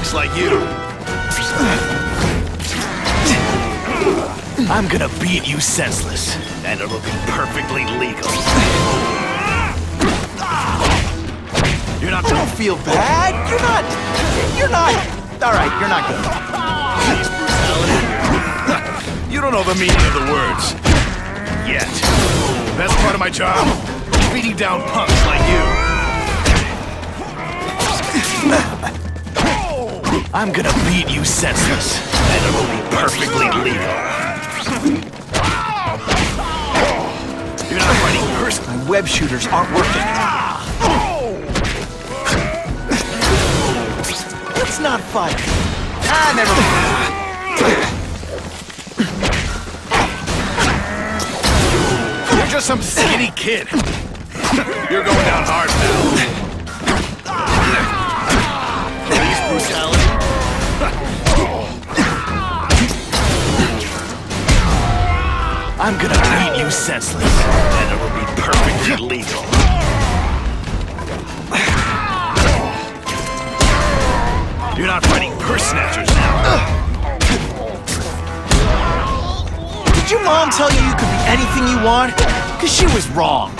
punks like you. I'm gonna beat you senseless, and it'll be perfectly legal. You're not Don't feel bad. You're not. All right, you're not good. Police brutality. You don't know the meaning of the words. Yet. Best part of my job? Beating down punks like you. I'm gonna beat you senseless, and it will be perfectly legal. You're not fighting first. My web shooters aren't working. Let's not fight. Never mind. You're just some skinny kid. You're going down hard, pal. Police brutality. I'm gonna beat you senseless, and it will be perfectly legal. You're not fighting purse snatchers now. Did your mom tell you could be anything you want? Because she was wrong.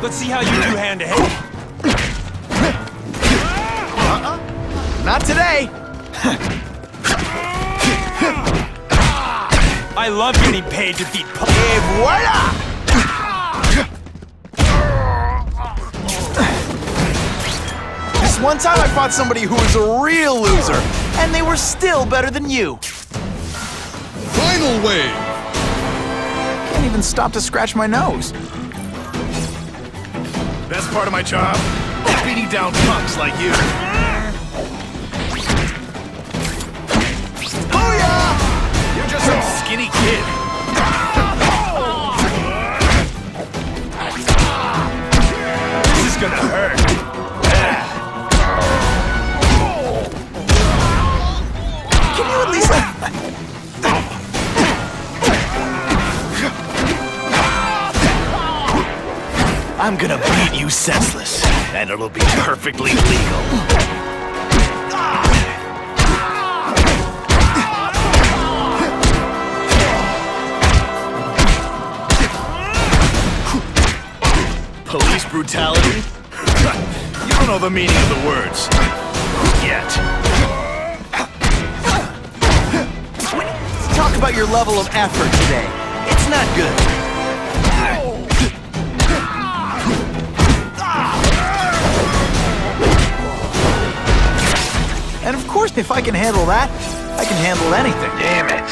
Let's see how you do hand-to-hand. Not today. I love getting paid to beat punks. Et voila! This one time I fought somebody who was a real loser, and they were still better than you. Final wave! Can't even stop to scratch my nose. Best part of my job? Beating down punks like you. Booyah! You're just some skinny kid. This is gonna hurt. Can you at least I'm gonna beat you senseless, and it'll be perfectly legal. Police brutality? You don't know the meaning of the words. Yet. talk about your level of effort today? It's not good. And of course, if I can handle that, I can handle anything. Damn it.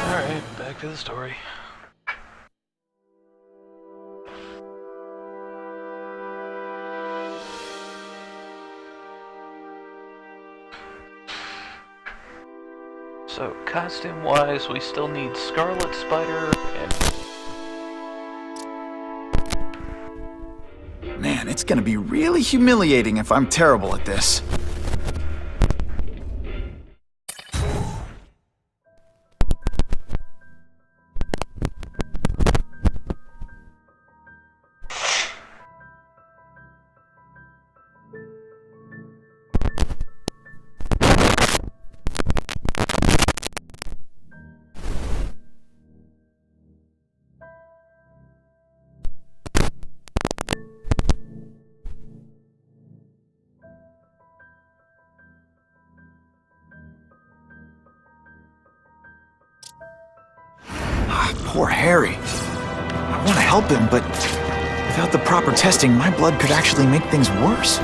Alright, back to the story. So, costume-wise, we still need Scarlet Spider and... Man, it's gonna be really humiliating if I'm terrible at this. Poor Harry. I want to help him, but without the proper testing, my blood could actually make things worse.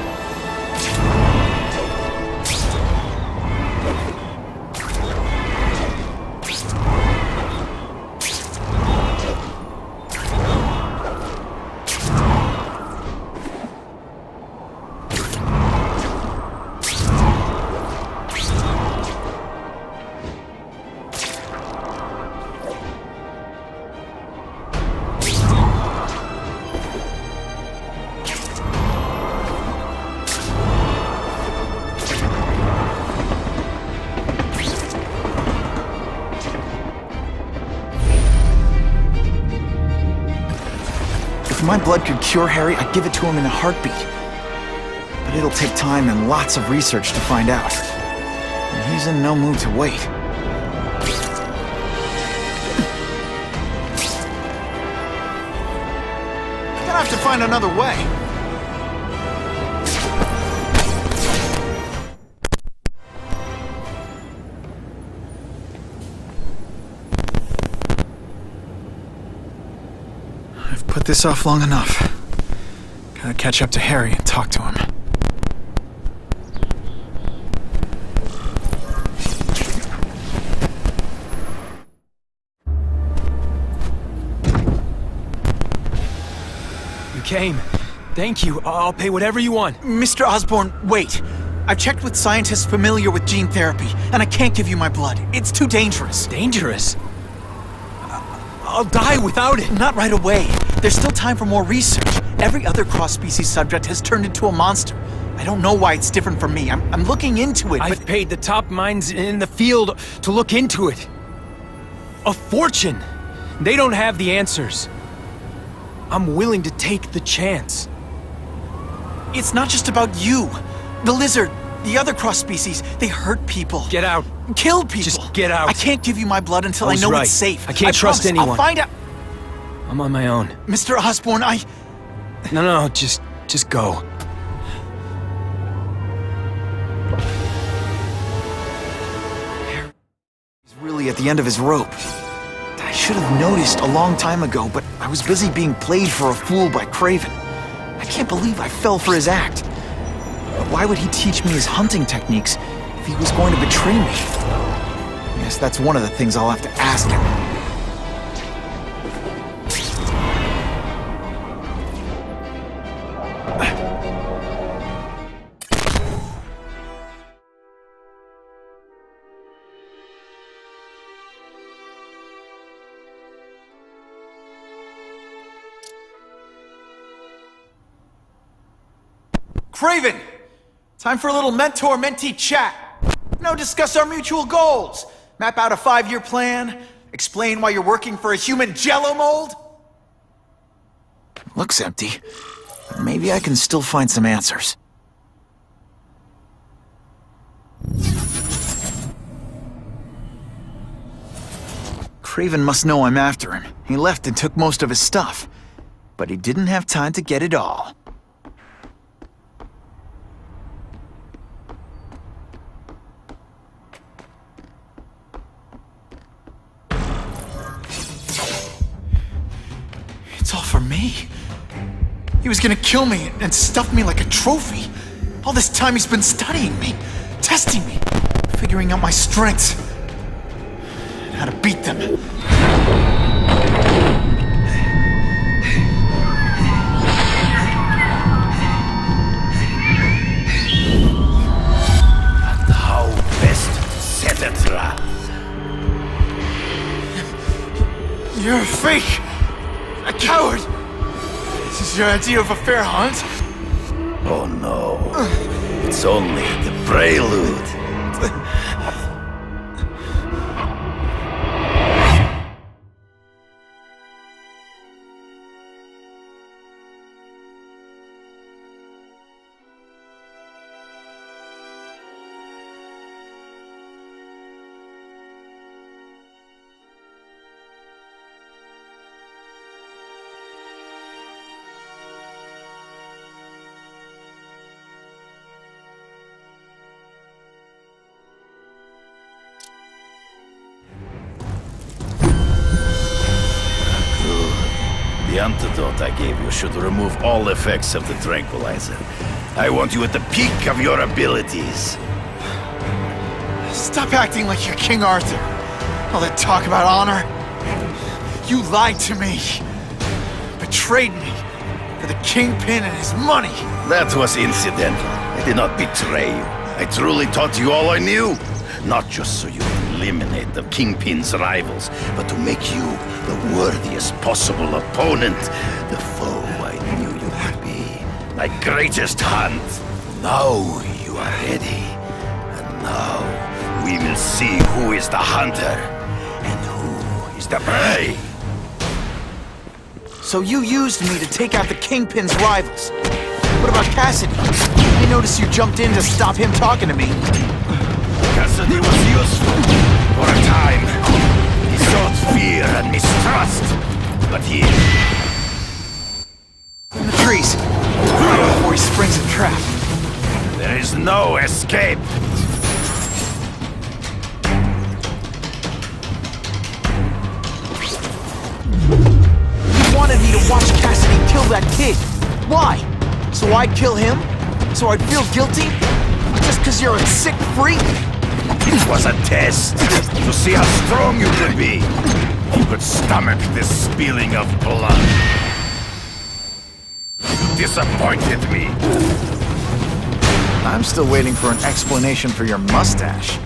my blood could cure Harry, I'd give it to him in a heartbeat. But it'll take time and lots of research to find out. And he's in no mood to wait. Gonna have to find another way. I've put this off long enough. Gotta catch up to Harry and talk to him. You came. Thank you. I'll pay whatever you want. Mr. Osborn, wait. I've checked with scientists familiar with gene therapy, and I can't give you my blood. It's too dangerous. Dangerous? I'll die without it. Not right away. There's still time for more research. Every other cross-species subject has turned into a monster. I don't know why it's different from me. I'm looking into it, but... I've paid the top minds in the field to look into it. A fortune. They don't have the answers. I'm willing to take the chance. It's not just about you. The lizard, the other cross-species, they hurt people. Get out. Kill people. Just get out. I can't give you my blood until I know right. it's safe. I can't trust promise. anyone. I'll find out. I'm on my own. Mr. Osborn, No, just go. He's really at the end of his rope. I should have noticed a long time ago, but I was busy being played for a fool by Craven. I can't believe I fell for his act. But why would he teach me his hunting techniques if he was going to betray me? I guess that's one of the things I'll have to ask him. Craven! Time for a little mentor-mentee chat. Discuss our mutual goals. Map out a 5-year plan. Explain why you're working for a human jello mold. Looks empty. Maybe I can still find some answers. Craven must know I'm after him. He left and took most of his stuff. But he didn't have time to get it all. It's all for me. He was gonna kill me and stuff me like a trophy. All this time he's been studying me, testing me, figuring out my strengths, and how to beat them. And how best to set a trap? You're a fake! A coward! This is your idea of a fair hunt? Oh no. It's only the prelude. The antidote I gave you should remove all effects of the tranquilizer. I want you at the peak of your abilities. Stop acting like you're King Arthur. All that talk about honor. You lied to me. Betrayed me for the Kingpin and his money. That was incidental. I did not betray you. I truly taught you all I knew. Not just so you could eliminate the Kingpin's rivals, but to make you the worthiest possible opponent. The foe I knew you could be. My greatest hunt. Now you are ready. And now we will see who is the hunter and who is the prey. So you used me to take out the Kingpin's rivals. What about Cassidy? I noticed you jumped in to stop him talking to me. Cassidy was useful for a time. He sought fear and mistrust, but he... In the trees. Right before he springs a trap. There is no escape. You wanted me to watch Cassidy kill that kid. Why? So I'd kill him? So I'd feel guilty? Just because you're a sick freak? It was a test to see how strong you could be. You could stomach this spilling of blood. You disappointed me. I'm still waiting for an explanation for your mustache.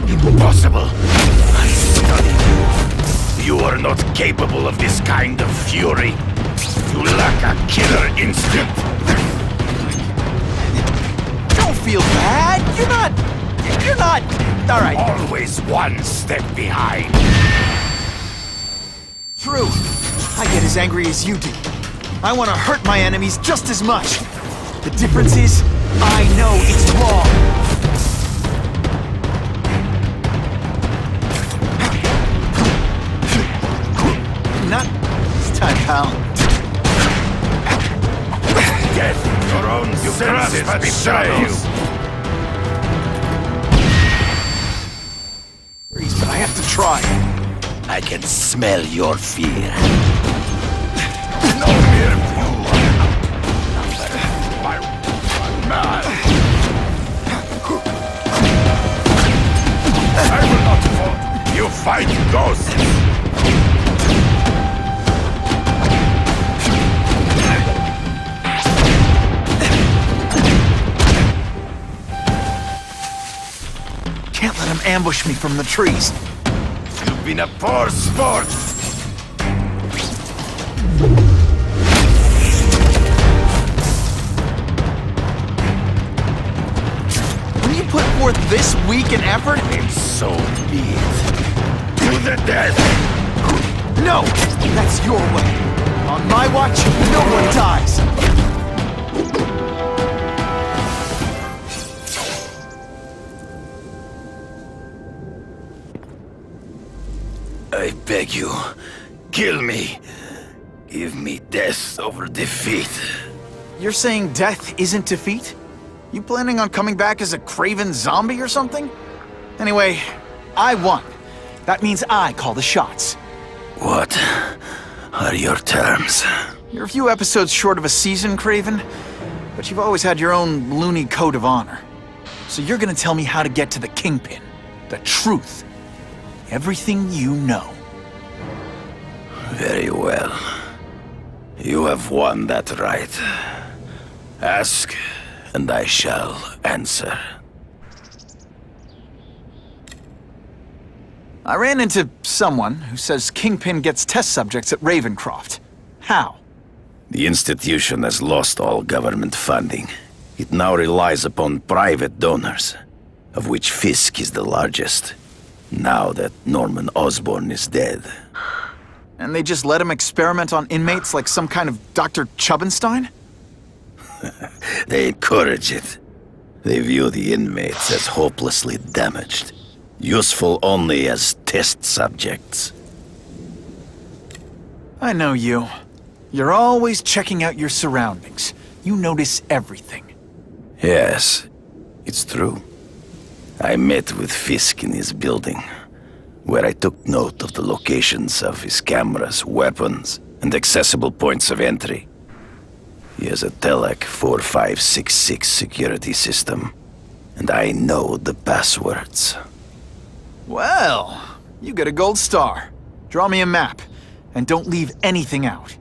Impossible. I studied you. You are not capable of this kind of fury. You lack a killer instinct. Don't feel bad. You're not. All right. Always one step behind. True. I get as angry as you do. I want to hurt my enemies just as much. The difference is, I know it's wrong. Not this time, pal. Death, your own senses betray you. But I have to try. I can smell your fear. No mere view. I will not fall. You fight ghosts. Can't let him ambush me from the trees. You've been a poor sport. When you put forth this week an effort? And so be it. To the death. No! That's your way. On my watch, no one dies. I beg you, kill me. Give me death over defeat. You're saying death isn't defeat? You planning on coming back as a craven zombie or something? Anyway, I won. That means I call the shots. What are your terms? You're a few episodes short of a season, Craven, but you've always had your own loony code of honor. So you're gonna tell me how to get to the Kingpin. The truth. Everything you know. Very well. You have won that right. Ask, and I shall answer. I ran into someone who says Kingpin gets test subjects at Ravencroft. How? The institution has lost all government funding. It now relies upon private donors, of which Fisk is the largest, now that Norman Osborn is dead. And they just let him experiment on inmates like some kind of Dr. Chubbenstein? They encourage it. They view the inmates as hopelessly damaged, useful only as test subjects. I know you. You're always checking out your surroundings. You notice everything. Yes, it's true. I met with Fisk in his building, where I took note of the locations of his cameras, weapons, and accessible points of entry. He has a Telec 4566 security system, and I know the passwords. Well, you get a gold star. Draw me a map, and don't leave anything out.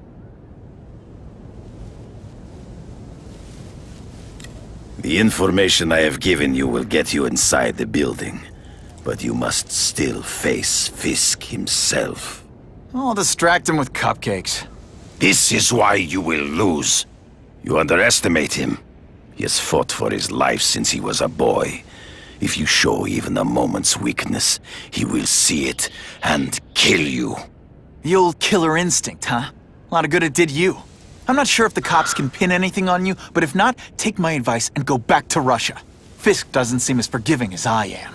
The information I have given you will get you inside the building, but you must still face Fisk himself. I'll distract him with cupcakes. This is why you will lose. You underestimate him. He has fought for his life since he was a boy. If you show even a moment's weakness, he will see it and kill you. The old killer instinct, huh? A lot of good it did you. I'm not sure if the cops can pin anything on you, but if not, take my advice and go back to Russia. Fisk doesn't seem as forgiving as I am.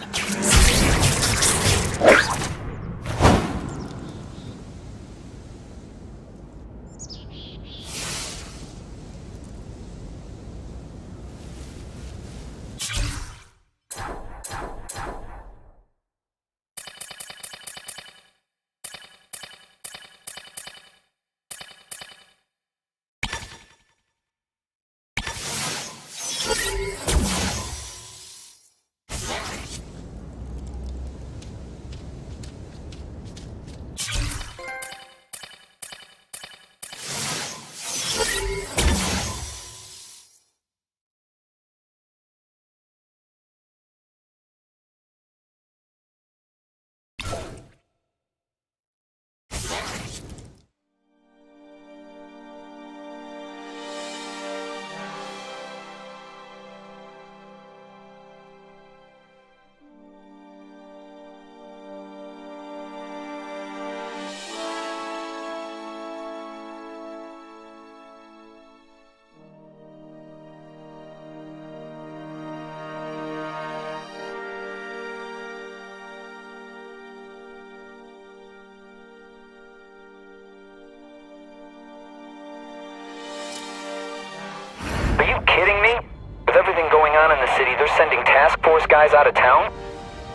Are you kidding me? With everything going on in the city, they're sending task force guys out of town?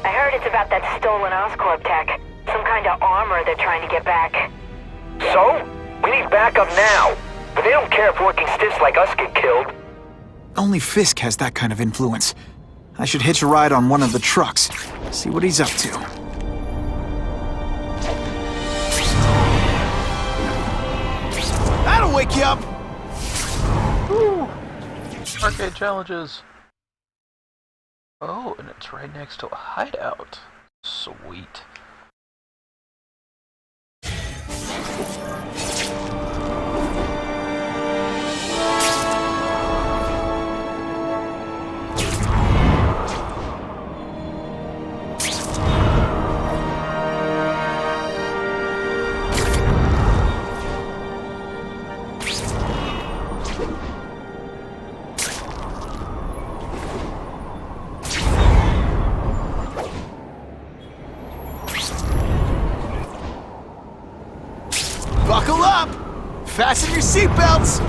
I heard it's about that stolen Oscorp tech. Some kind of armor they're trying to get back. So? We need backup now. But they don't care if working stiffs like us get killed. Only Fisk has that kind of influence. I should hitch a ride on one of the trucks. See what he's up to. That'll wake you up! Arcade challenges. Oh, and it's right next to a hideout. Sweet. Buckle up! Fasten your seatbelts!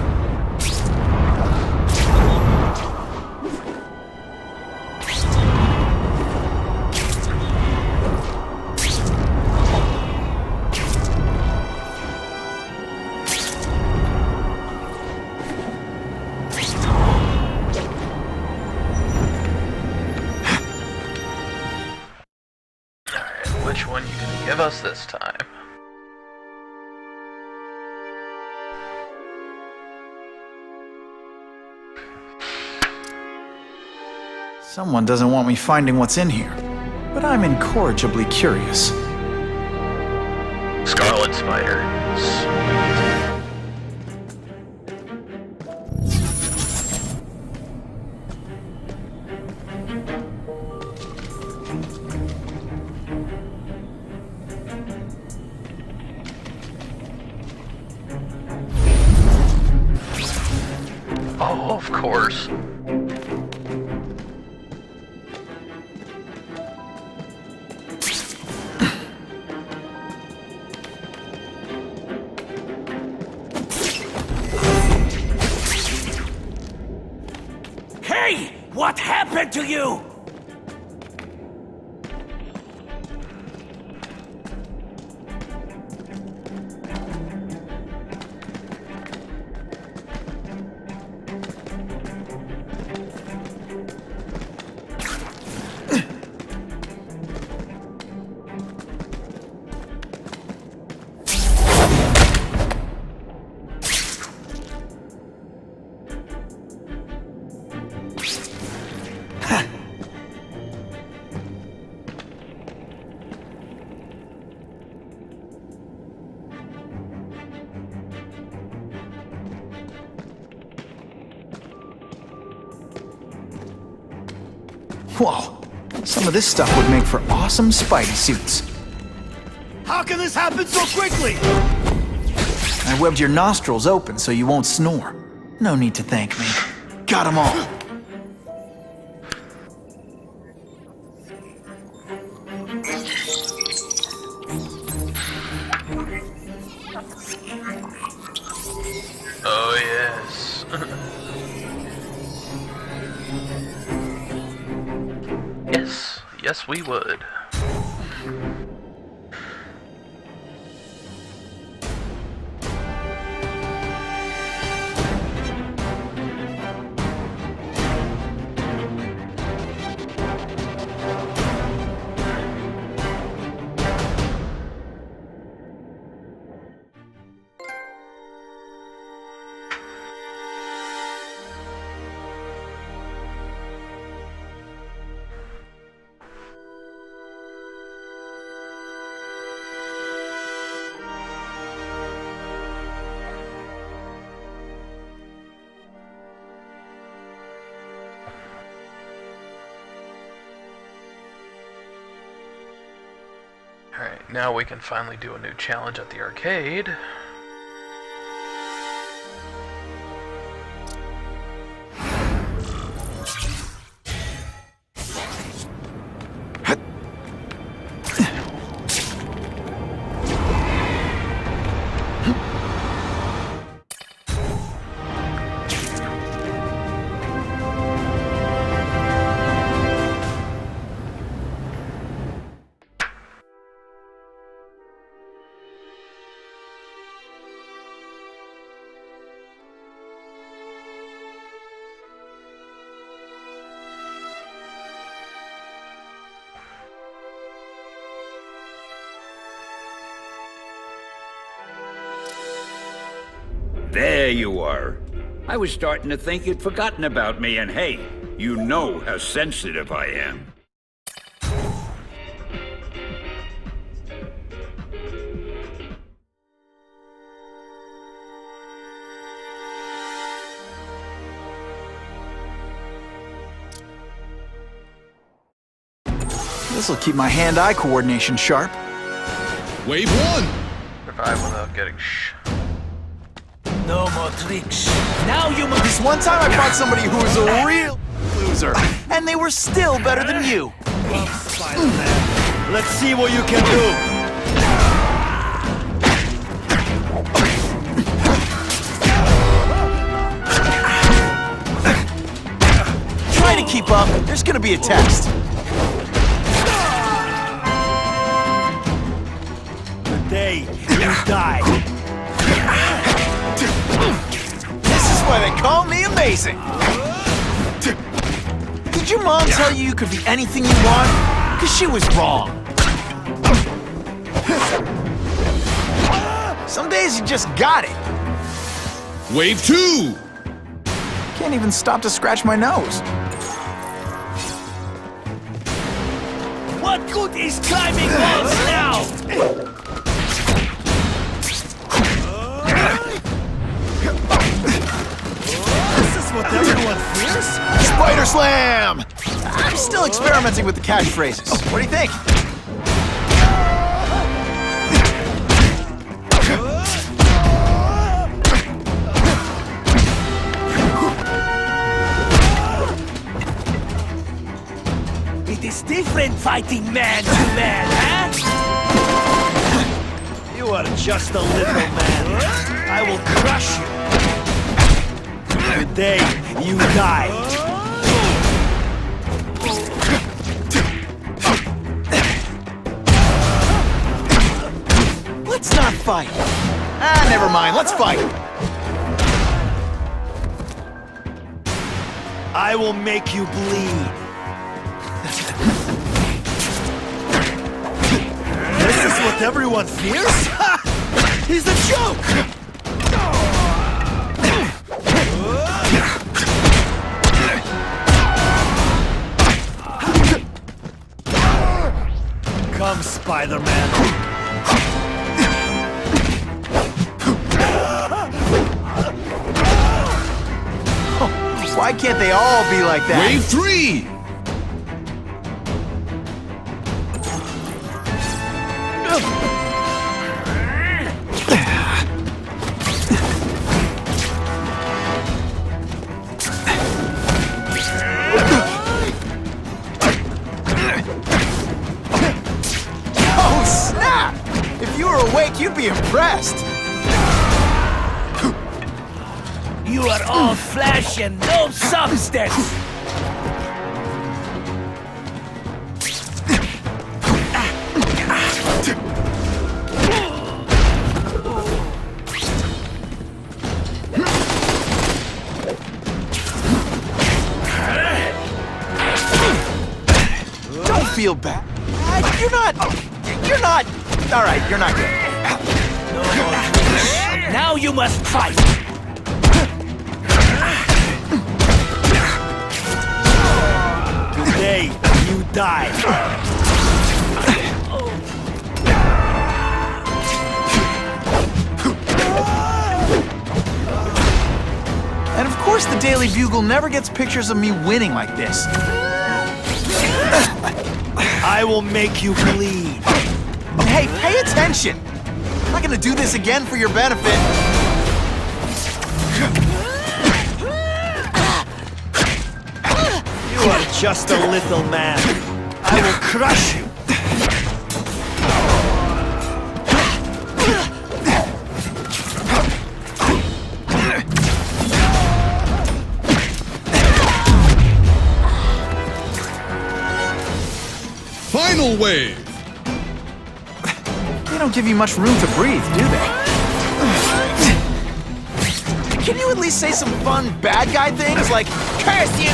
Alright, which one you gonna give us this time? Someone doesn't want me finding what's in here, but I'm incorrigibly curious. Scarlet Spider. Sweet. Oh, of course. Hey! What happened to you? Whoa, some of this stuff would make for awesome Spidey suits. How can this happen so quickly? I webbed your nostrils open so you won't snore. No need to thank me. Got 'em all. Oh, yes. Yes. Yes, we would. Alright, now we can finally do a new challenge at the arcade. There you are. I was starting to think you'd forgotten about me, and hey, you know how sensitive I am. This'll keep my hand-eye coordination sharp. Wave 1! Survive without getting No more tricks. Now you must. This one time I fought somebody who was a real loser, and they were still better than you. Let's see what you can do. Try to keep up. There's gonna be a test. Today, you die. This is why they call me amazing. Did your mom tell you you could be anything you want? Because she was wrong. Some days you just got it. Wave 2! Can't even stop to scratch my nose. What good is climbing walls now? What everyone fears? Spider Slam! I'm still experimenting with the catchphrases. What do you think? It is different fighting man to man, huh? You are just a little man. I will crush you. Today, you die. Let's not fight. Ah, never mind. Let's fight. I will make you bleed. This is what everyone fears? He's a joke! Come, Spider-Man. Why can't they all be like that? Wave 3! be impressed. You are all flesh and no substance. Don't feel bad. You're not. All right, you're not good. Now you must fight. Today, you die. And of course the Daily Bugle never gets pictures of me winning like this. I will make you bleed. Hey, pay attention! I'm not gonna do this again for your benefit. You are just a little man. I will crush you. Final wave. They don't give you much room to breathe, do they? Can you at least say some fun bad guy things like, curse you!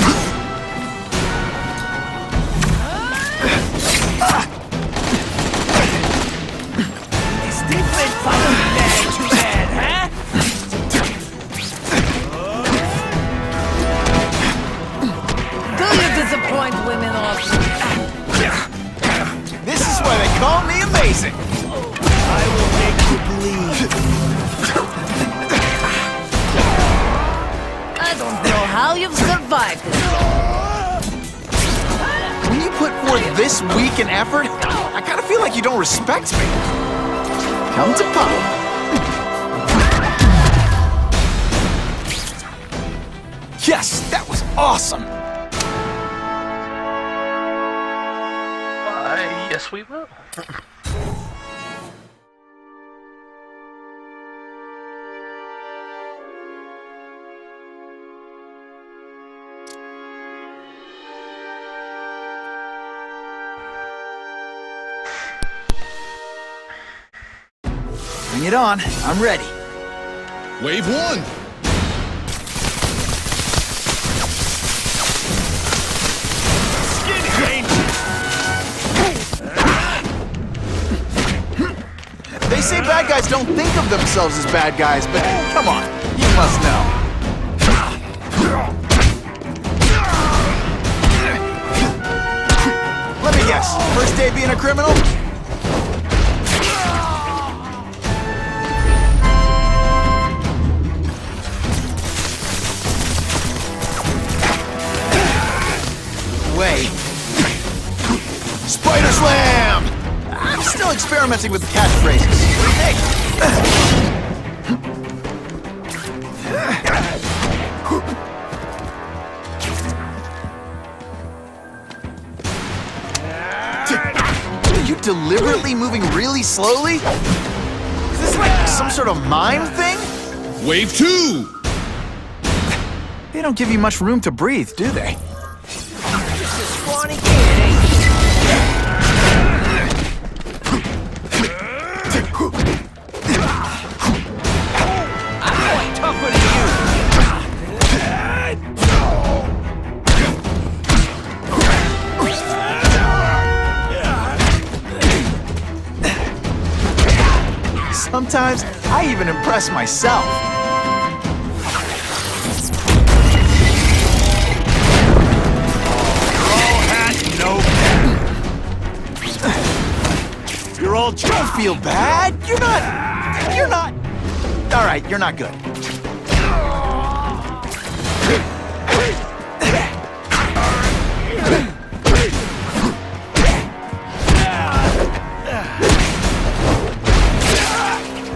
It's different fighting man to man, huh? Do you disappoint women often? This is why they call me amazing! I will make you bleed. I don't know how you've survived this. When you put forth this weak an effort, I kinda feel like you don't respect me. Come to Papa. Yes, that was awesome! Yes, we will. Bring it on, I'm ready. Wave 1. They say bad guys don't think of themselves as bad guys, but come on, you must know. Let me guess, first day being a criminal? Wait. Spider Slam! I'm still experimenting with the catchphrases. Hey! Are you deliberately moving really slowly? Is this like some sort of mime thing? Wave 2. They don't give you much room to breathe, do they? Scrawny kid, ain't you? I'm going tougher than you. Sometimes I even impress myself. You're all Don't feel bad. You're not. All right, you're not good.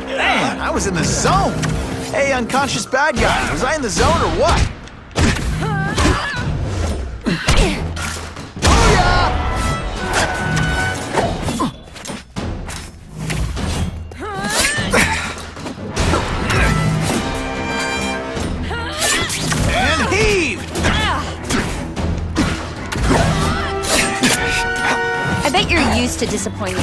Man, I was in the zone. Hey, unconscious bad guy, was I in the zone or what? used to disappointing.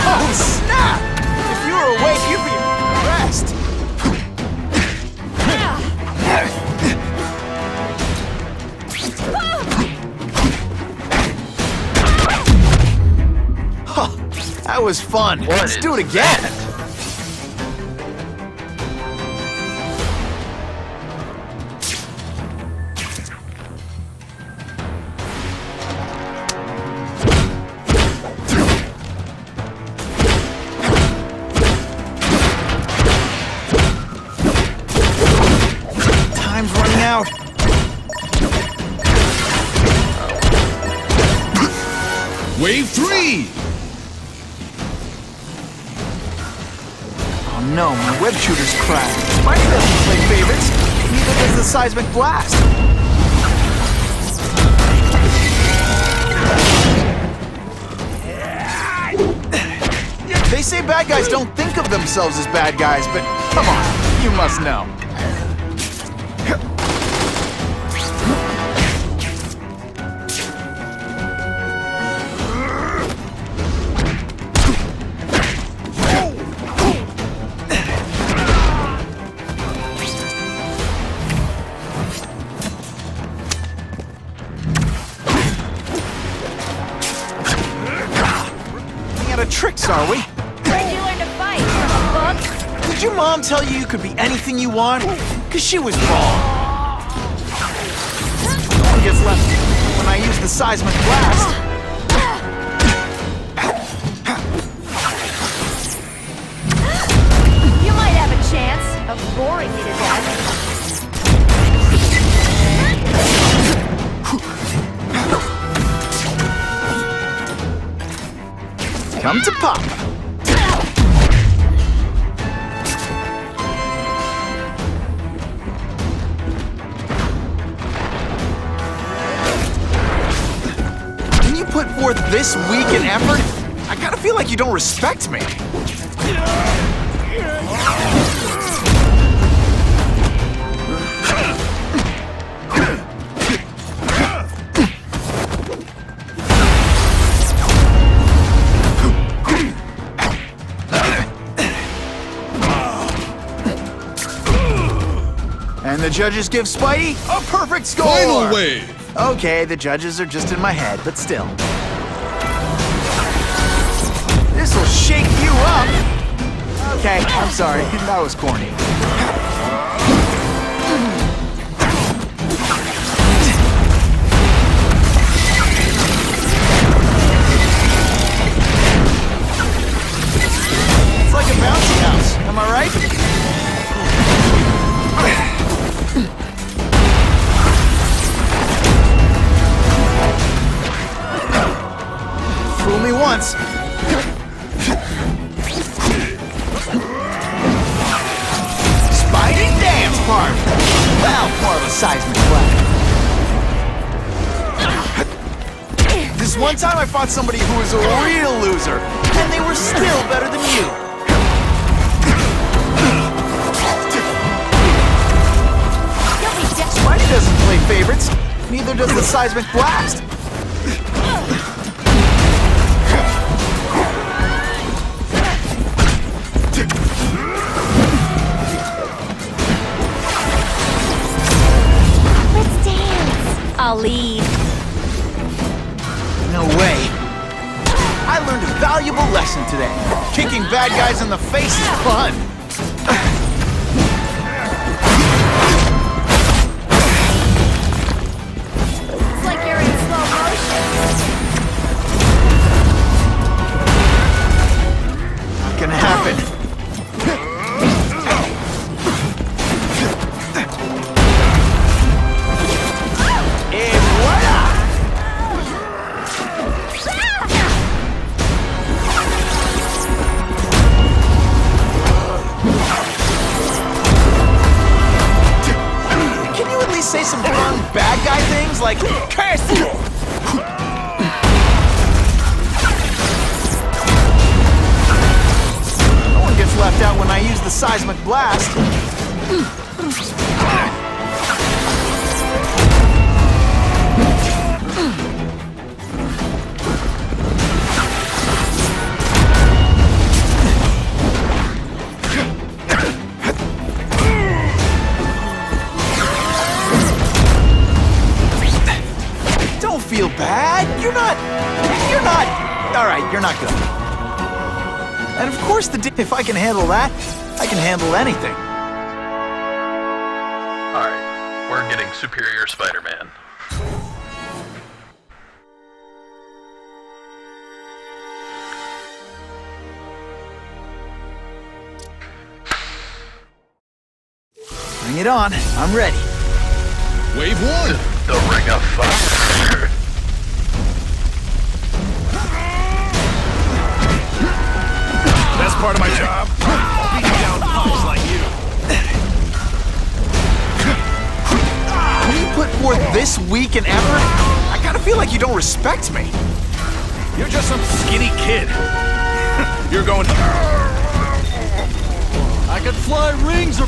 Oh, snap! If you were awake, you'd be impressed. Huh, that was fun. Let's do it again. Time's running out. Wave 3! Oh no, my web shooter's cracked. Spidey doesn't play favorites. Neither does the seismic blast. They say bad guys don't think of themselves as bad guys, but come on, you must know. Tricks, are we? Where'd you learn to fight? From a book? Did your mom tell you you could be anything you want? Cause she was wrong. No one gets left when I use the seismic blast. You might have a chance of boring me to death. Come to Papa. When you put forth this week in effort, I gotta feel like you don't respect me. And the judges give Spidey a perfect score! Final wave! Okay, the judges are just in my head, but still. This'll shake you up! Okay, I'm sorry, that was corny. It's like a bouncy house, am I right? Fool me once. Spidey dance part. Well, more of a seismic blast. This one time I fought somebody who was a real loser, and they were still better than you. Spidey doesn't play favorites. Neither does the seismic blast. I'll lead. No way. I learned a valuable lesson today. Kicking bad guys in the face is fun. It's like you're in slow motion. Not gonna happen. Say some fun bad guy things like curse you! No one gets left out when I use the seismic blast. feel bad. You're not. All right, you're not good. And of course, if I can handle that, I can handle anything. Alright, we're getting Superior Spider-Man. Bring it on. I'm ready. Wave 1. The Ring of Fire. Best part of my job? Beating down punks like you. When you put forth this weak and effort, I gotta feel like you don't respect me. You're just some skinny kid. You're going... I can fly rings or...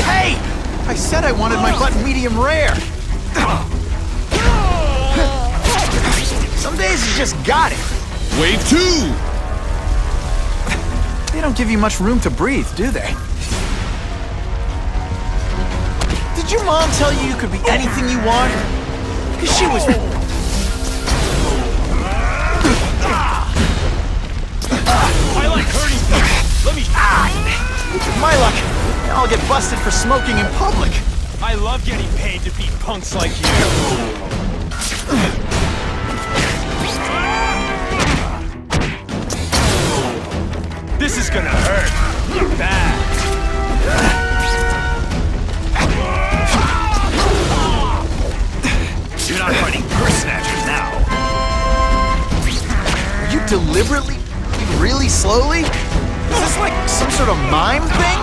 Hey! I said I wanted my butt medium rare. Some days you just got it. Wave 2. They don't give you much room to breathe, do they? Did your mom tell you you could be anything you want? Because she was... I like hurting people. Let me... With my luck, I'll get busted for smoking in public. I love getting paid to beat punks like you. This is gonna hurt. Bad. You're not fighting purse snatchers now. You deliberately, really slowly? Is this like some sort of mime thing?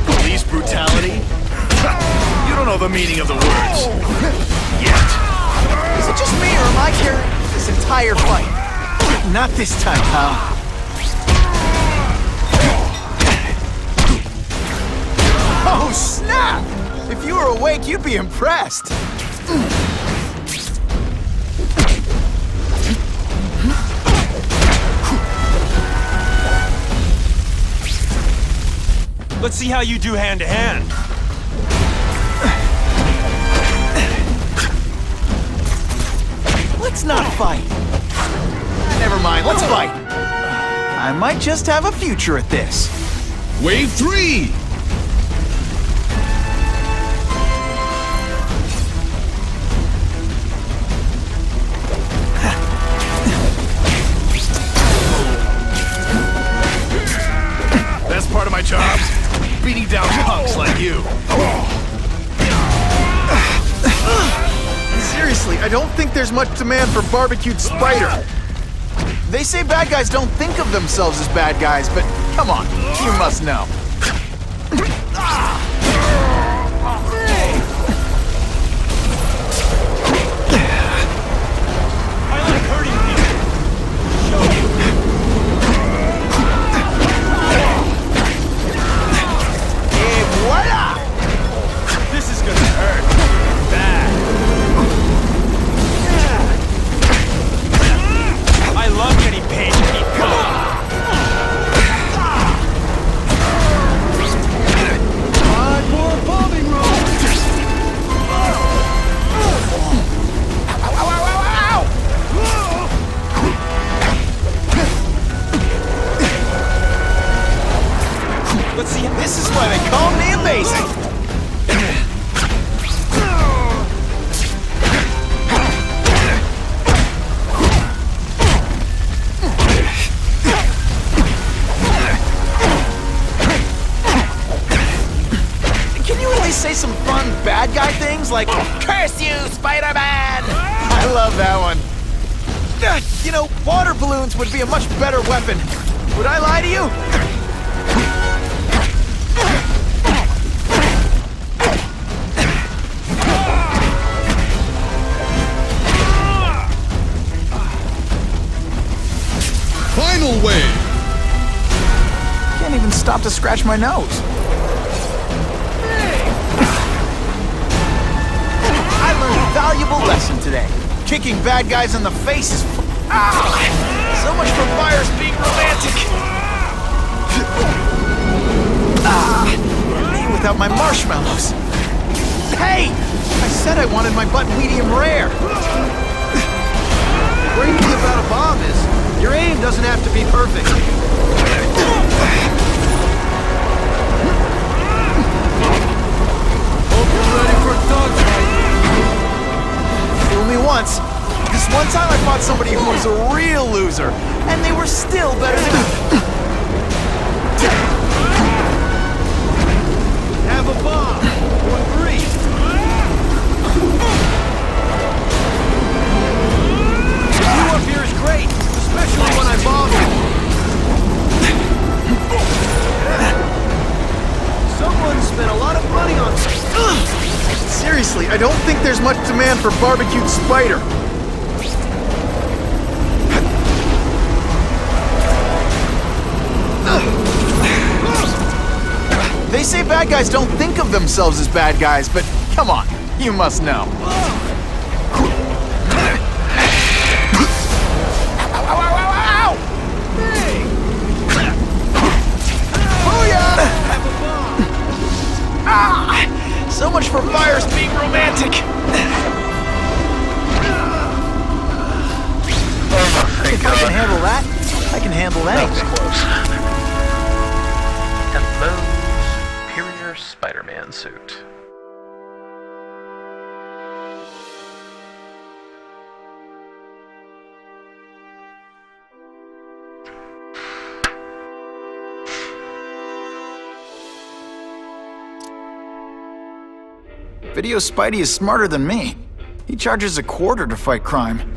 Police brutality? You don't know the meaning of the words. Yet. Is it just me, or am I carrying this entire fight? Not this time, pal. Oh, snap! If you were awake, you'd be impressed. Let's see how you do hand-to-hand. Let's not fight. Never mind, let's fight. I might just have a future at this. Wave 3. Best part of my job? Beating down punks like you. Seriously, I don't think there's much demand for barbecued spider. They say bad guys don't think of themselves as bad guys, but come on, you must know. I like hurting people. Show you. Et voila! This is gonna hurt. Bad. I love getting paid to beat punks. Time for a bombing roll. Let's see. This is why they call me amazing. Can you at least say some fun bad guy things like, "Curse you, Spider-Man"? I love that one. You know, water balloons would be a much better weapon. Would I lie to you? Final wave. Can't even stop to scratch my nose. I learned valuable lesson today. Kicking bad guys in the face is so much for fires being romantic. Me without my marshmallows. Hey! I said I wanted my butt medium rare. The great thing about a bomb is, your aim doesn't have to be perfect. Hope you're ready for a dogfight. Fool me once. This one time I fought somebody who was a real loser, and they were still better than me. Have a bomb. On 3. The view up here is great, especially when I bomb you. Someone spent a lot of money on this. Seriously, I don't think there's much demand for barbecued spider. They say bad guys don't think of themselves as bad guys, but come on, you must know. Ow! Hey! Booyah! So much for fires being romantic. If I can handle that, I can handle anything. Hello, Superior Spider-Man suit. Video Spidey is smarter than me. He charges a quarter to fight crime.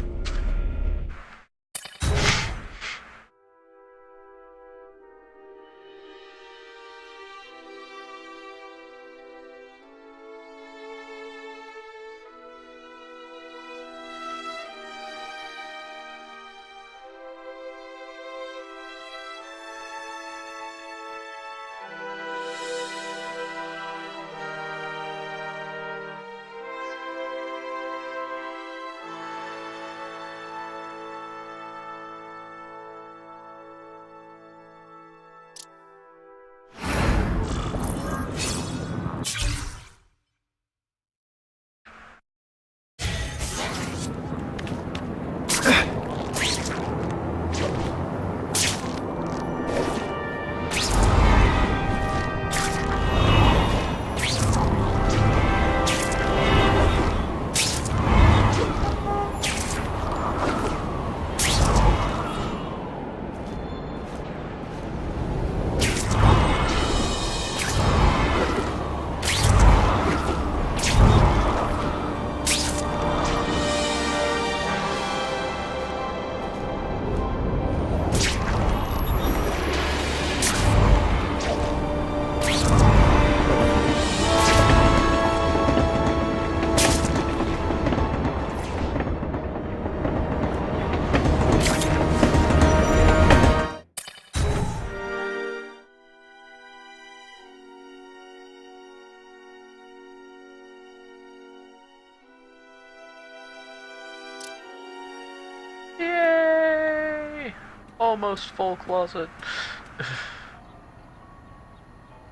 Yay! Almost full closet.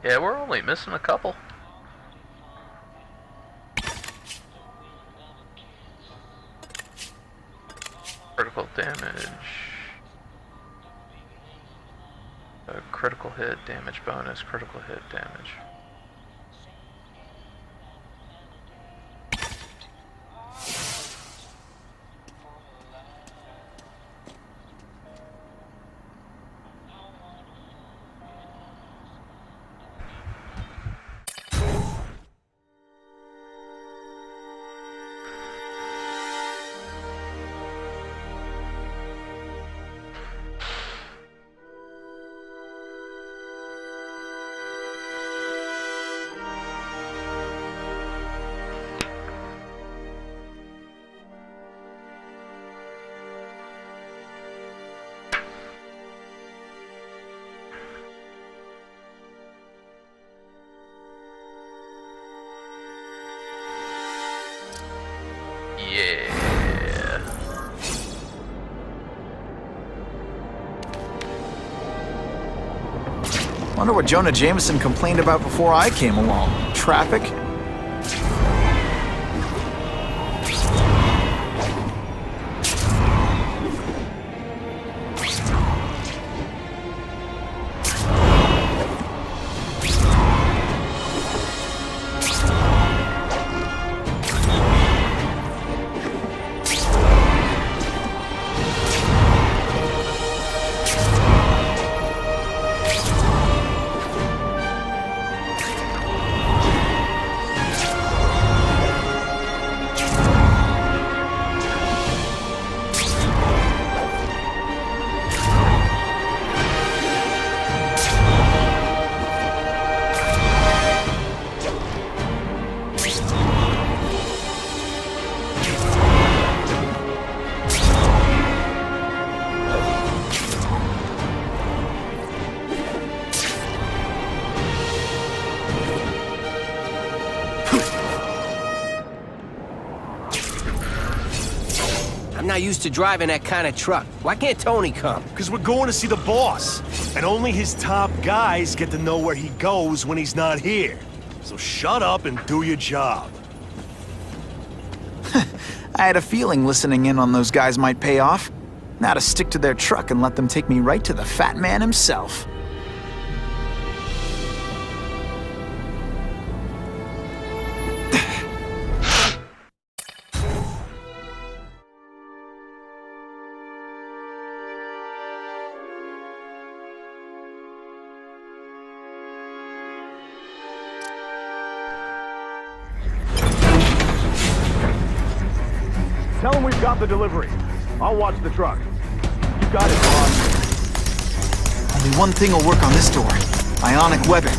Yeah, we're only missing a couple. Critical damage. A critical hit, damage bonus, critical hit, damage. Yeah. Wonder what Jonah Jameson complained about before I came along. Traffic? I'm not used to driving that kind of truck. Why can't Tony come? Because we're going to see the boss. And only his top guys get to know where he goes when he's not here. So shut up and do your job. I had a feeling listening in on those guys might pay off. Now to stick to their truck and let them take me right to the fat man himself. Tell him we've got the delivery. I'll watch the truck. You got it, boss. Only one thing will work on this door. Ionic webbing.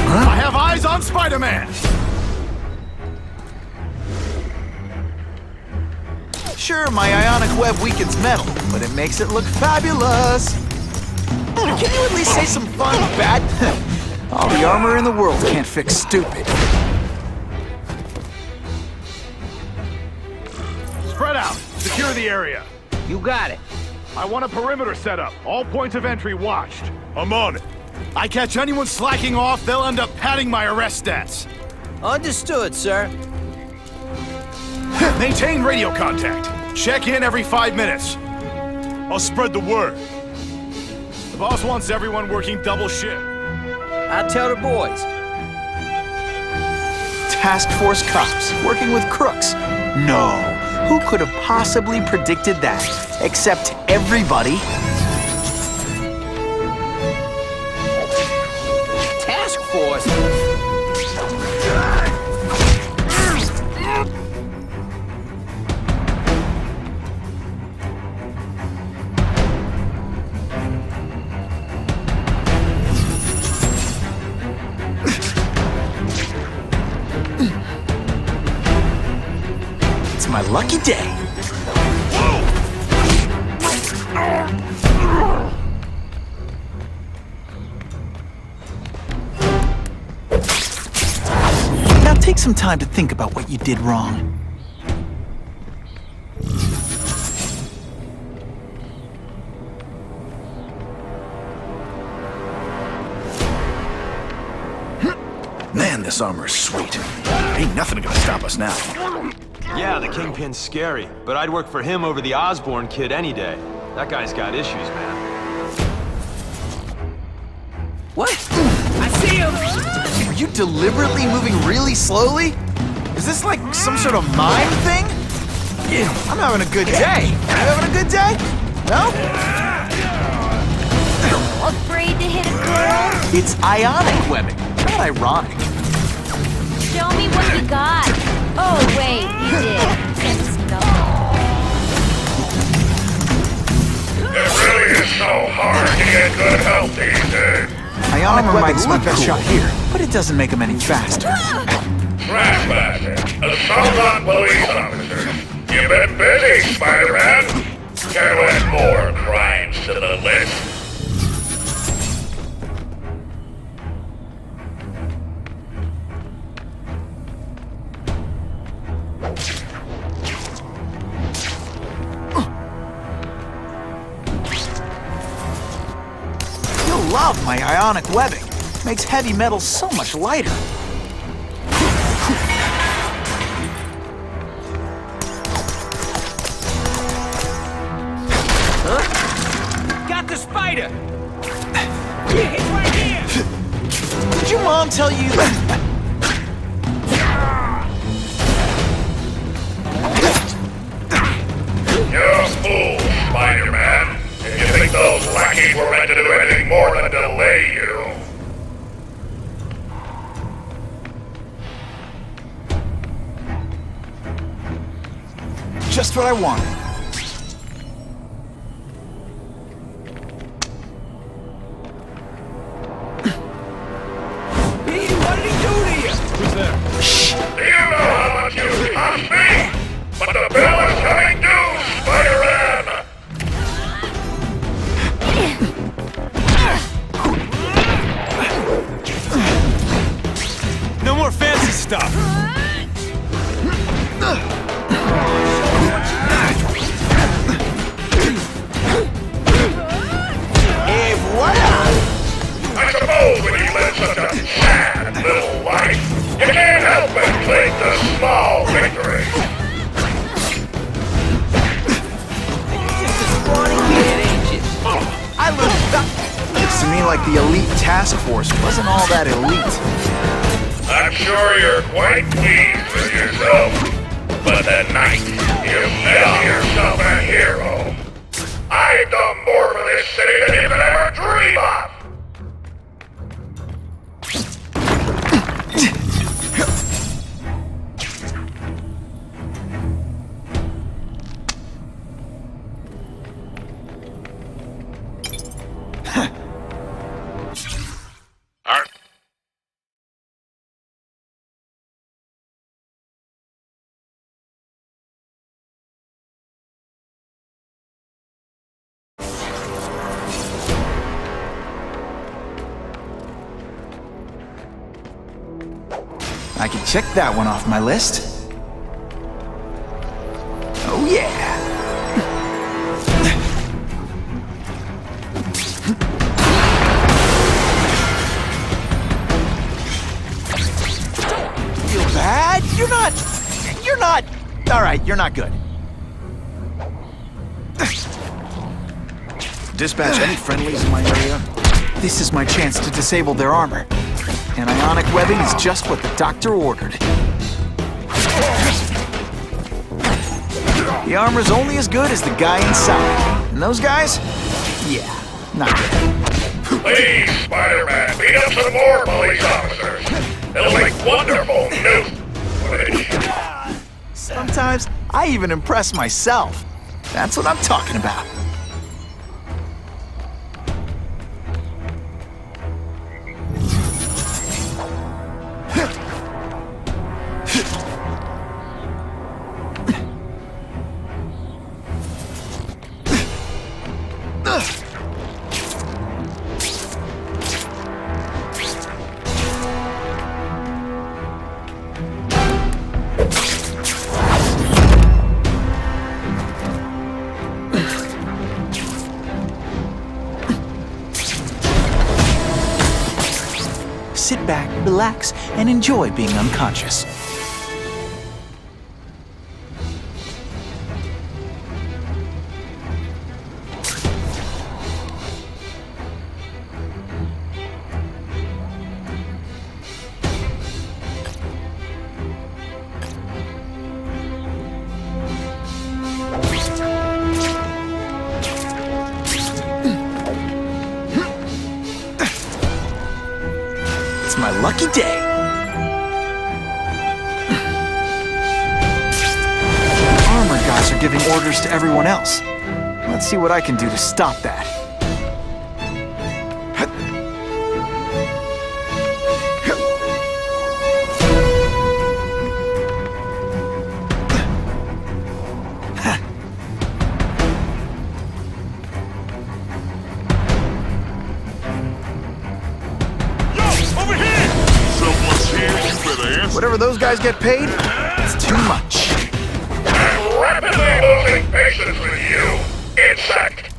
I have eyes on Spider-Man! Sure, my ionic web weakens metal, but it makes it look fabulous. Can you at least say some fun, bad? All the armor in the world can't fix stupid. Spread out. Secure the area. You got it. I want a perimeter set up. All points of entry watched. I'm on it. I catch anyone slacking off, they'll end up padding my arrest stats. Understood, sir. Maintain radio contact. Check in every 5 minutes. I'll spread the word. The boss wants everyone working double shift. I'll tell the boys. Task Force cops working with crooks. No, who could have possibly predicted that? Except everybody. Task Force? It's my lucky day. Now take some time to think about what you did wrong. Man, this armor is sweet. Ain't nothing gonna stop us now. Yeah, the Kingpin's scary, but I'd work for him over the Osborn kid any day. That guy's got issues, man. What? I see him! Are you deliberately moving really slowly? Is this like some sort of mime thing? Yeah, I'm having a good day. You having a good day? No? Afraid to hit a girl? It's ionic webbing, not ironic. Show me what you got. Oh, wait, you did. It's nothing. It really is so hard to get good help these days. Ionic webbing's my best shot here, but it doesn't make them any faster. Trespasser, assault on police officers. You've been busy, Spider-Man. Careless more crime. love my ionic webbing. Makes heavy metal so much lighter. Got the spider! Yeah, it's right here! Did your mom tell you that? You're a fool, Spider-Man. If you think those lackeys were meant to do anything more than delay you. Just what I wanted. Hey, what did he do to you? Who's there? Do you know how much you cost me? But the bill is coming due, Spider-Man! No more fancy stuff. Et voila! I suppose when you live such a sad little life, you can't help but cling to small victories. I learned that. Looks to me like the elite task force wasn't all that elite. I'm sure you're quite pleased with yourself. But tonight, you've made yourself a hero. I've done more for this city than you could ever dream of. I can check that one off my list. Oh yeah! Feel bad? You're not... Alright, you're not good. Dispatch any friendlies in my area? This is my chance to disable their armor. And ionic webbing is just what the doctor ordered. The armor's only as good as the guy inside. And those guys? Yeah, not good. Please, Spider-Man, beat up some more police officers. It'll make wonderful news footage. Sometimes I even impress myself. That's what I'm talking about. Sit back, relax, and enjoy being unconscious. It's my lucky day. Armor guys are giving orders to everyone else. Let's see what I can do to stop that. Whatever those guys get paid, it's too much. I'm rapidly losing patience with you, insect.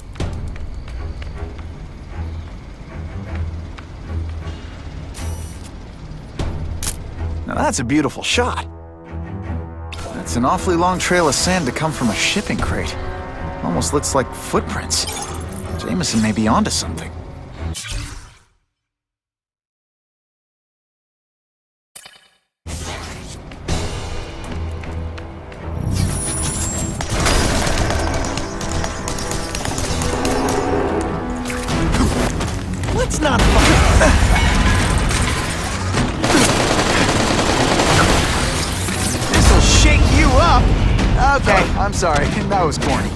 That's a beautiful shot. That's an awfully long trail of sand to come from a shipping crate. Almost looks like footprints. Jameson may be onto something. Let's not This'll shake you up! Okay, I'm sorry. That was corny.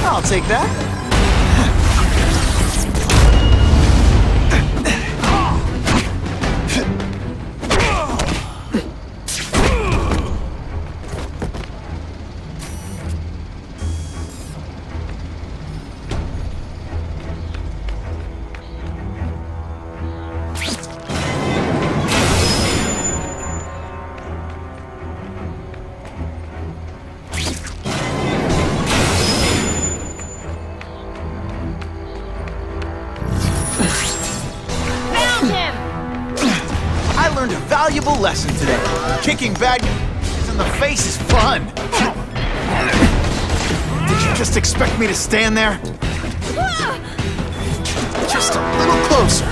I'll take that. Learned a valuable lesson today. Kicking bad guys in the face is fun. Did you just expect me to stand there? Just a little closer.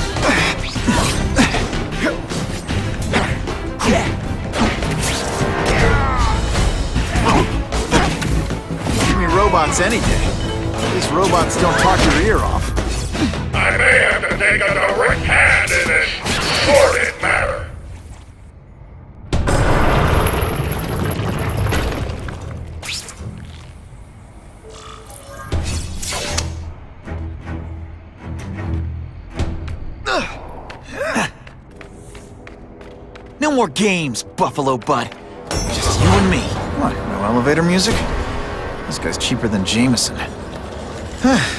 Give me robots any day. These robots don't talk your ear off. I may have to take a direct hand in this sordid matter. No more games, Buffalo Bud. Just you and me. What, no elevator music? This guy's cheaper than Jameson.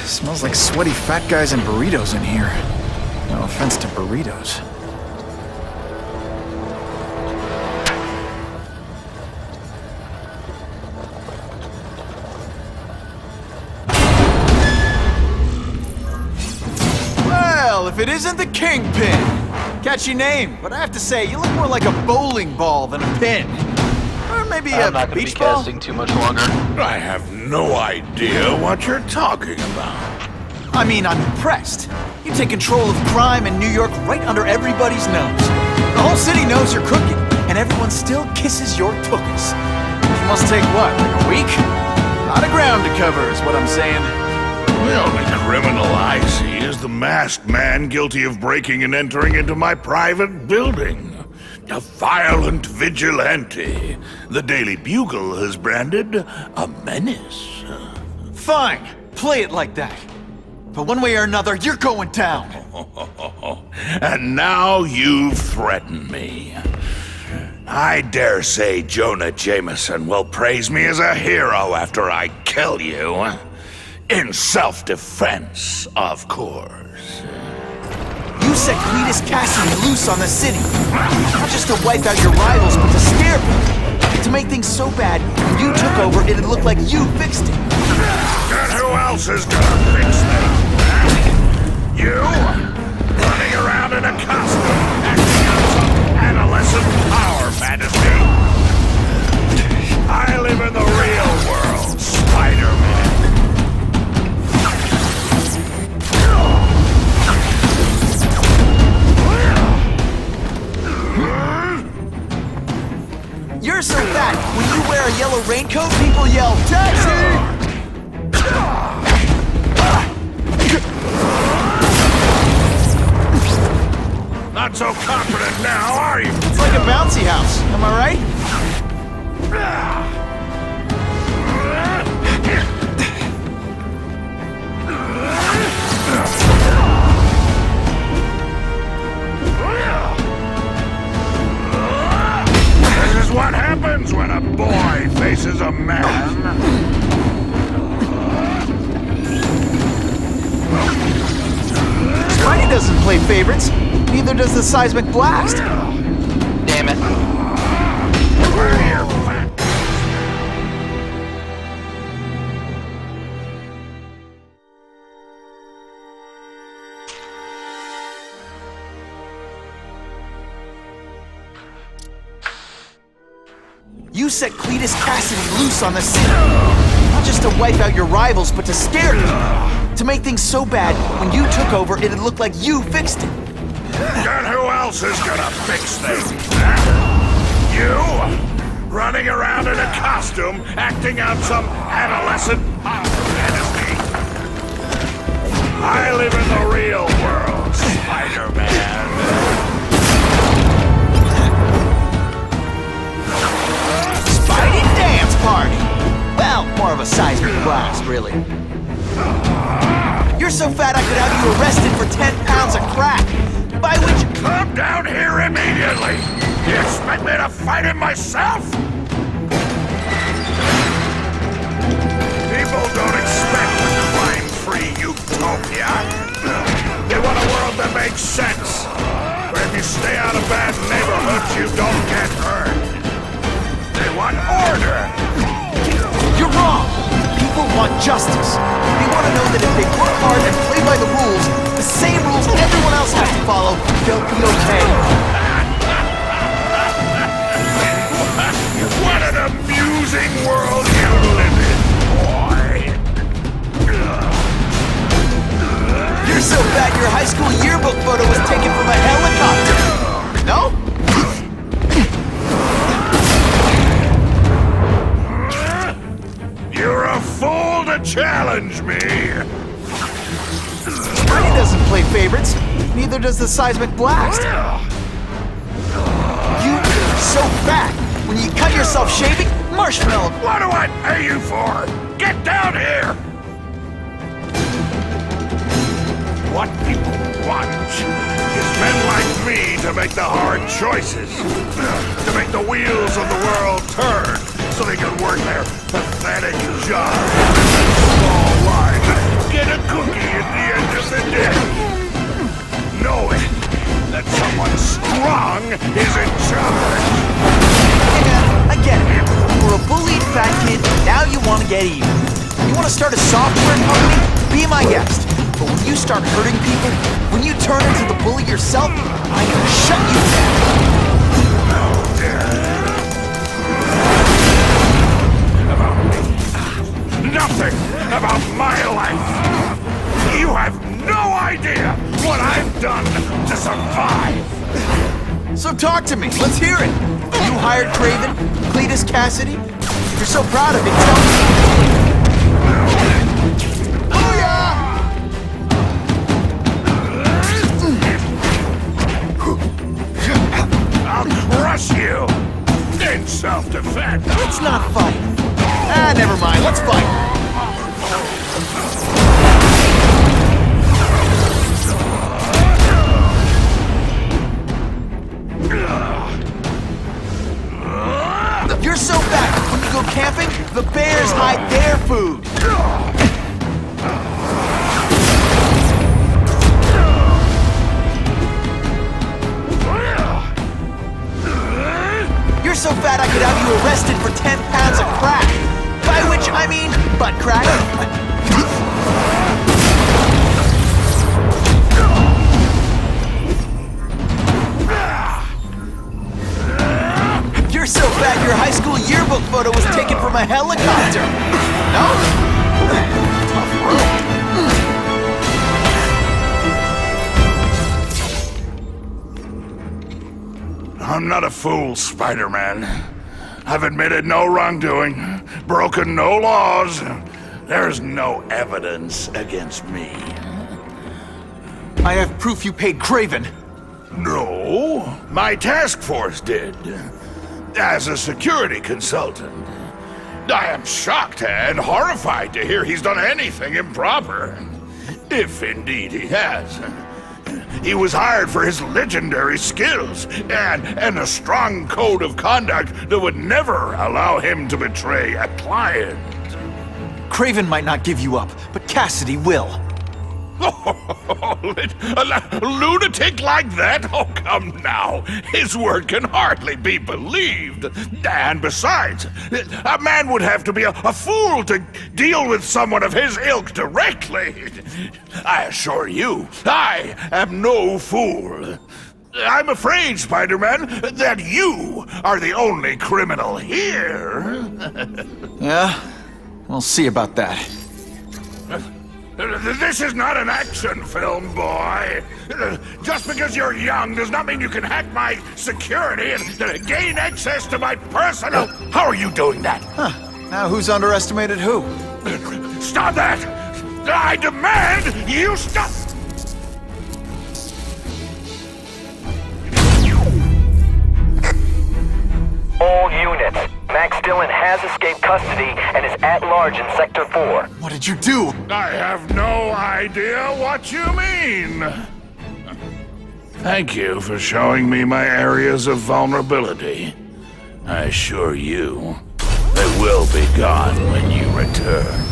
Smells like sweaty fat guys and burritos in here. No offense to burritos. Well, if it isn't the Kingpin! Catchy name, but I have to say, you look more like a bowling ball than a pin. Or maybe I'm a not gonna beach be ball? casting too much longer. I have no idea what you're talking about. I mean, I'm impressed. You take control of crime in New York right under everybody's nose. The whole city knows you're cooking, and everyone still kisses your tookus. It must take what, like a week? A lot of ground to cover is what I'm saying. The only criminal I see is the masked man guilty of breaking and entering into my private building. A violent vigilante. The Daily Bugle has branded a menace. Fine, play it like that. But one way or another, you're going down. And now you've threatened me. I dare say Jonah Jameson will praise me as a hero after I kill you. In self-defense, of course. You set Cletus Cassidy loose on the city. Not just to wipe out your rivals, but to scare people. To make things so bad, when you took over, it'd look like you fixed it. And who else is gonna fix them? You? Running around in a costume, acting out some adolescent power fantasy. I live in the real world, Spider-Man. You're so fat, when you wear a yellow raincoat, people yell, "Taxi!" Not so confident now, are you? It's like a bouncy house, am I right? This is what happens when a boy faces a man. Spidey doesn't play favorites. Neither does the seismic blast. Damn it. We're here, fat. You set Cletus Cassidy loose on the city. Not just to wipe out your rivals, but to scare them. To make things so bad, when you took over, it'd look like you fixed it. And who else is gonna fix things, huh? You? Running around in a costume, acting out some adolescent enemy. I live in the real world, Spider-Man. Spidey dance party! Well, more of a seismic blast, really. You're so fat I could have you arrested for 10 pounds of crack. By which... Come down here immediately! You expect me to fight him myself? People don't expect a crime-free utopia. They want a world that makes sense. Where if you stay out of bad neighborhoods, you don't get hurt. They want order. You're wrong! People want justice. They want to know that if they work hard and play by the rules, the same rules everyone else has to follow, they'll be okay. What an amusing world you live in, boy! You're so fat your high school yearbook photo was taken from a helicopter! No? You're a fool to challenge me! Spidey doesn't play favorites. Neither does the seismic blast. You're so fat. When you cut yourself shaving, marshmallow. What do I pay you for? Get down here! What people want is men like me to make the hard choices. To make the wheels of the world turn so they can work their pathetic job. Small line. Get a cookie at the end of the day. Knowing that someone strong is in charge. Yeah, I get it. You were a bullied fat kid, now you want to get even. You want to start a software company? Be my guest. But when you start hurting people, when you turn into the bully yourself, I'm gonna shut you down. Nothing about my life. You have no idea what I've done to survive. So talk to me. Let's hear it. You hired Craven, Cletus Cassidy. You're so proud of it. Tell me. I'll crush you in self-defense. It's not fighting. Ah, never mind. Let's fight. You're so fat, when you go camping, the bears hide their food. You're so fat I could have you arrested for 10 pounds of crack. By which I mean butt crack. You're so fat your high school yearbook photo was taken from a helicopter. No? I'm not a fool, Spider-Man. I've admitted no wrongdoing, broken no laws. There's no evidence against me. I have proof you paid Craven. No, my task force did. As a security consultant. I am shocked and horrified to hear he's done anything improper. If indeed he has. He was hired for his legendary skills and a strong code of conduct that would never allow him to betray a client. Craven might not give you up, but Cassidy will. A lunatic like that? Oh, come now. His word can hardly be believed. And besides, a man would have to be a fool to deal with someone of his ilk directly. I assure you, I am no fool. I'm afraid, Spider-Man, that you are the only criminal here. Yeah? We'll see about that. This is not an action film, boy. Just because you're young does not mean you can hack my security and gain access to my personal... How are you doing that? Huh. Now who's underestimated who? Stop that! I demand you stop! All units. Max Dillon has escaped custody and is at large in Sector 4. What did you do? I have no idea what you mean. Thank you for showing me my areas of vulnerability. I assure you, they will be gone when you return.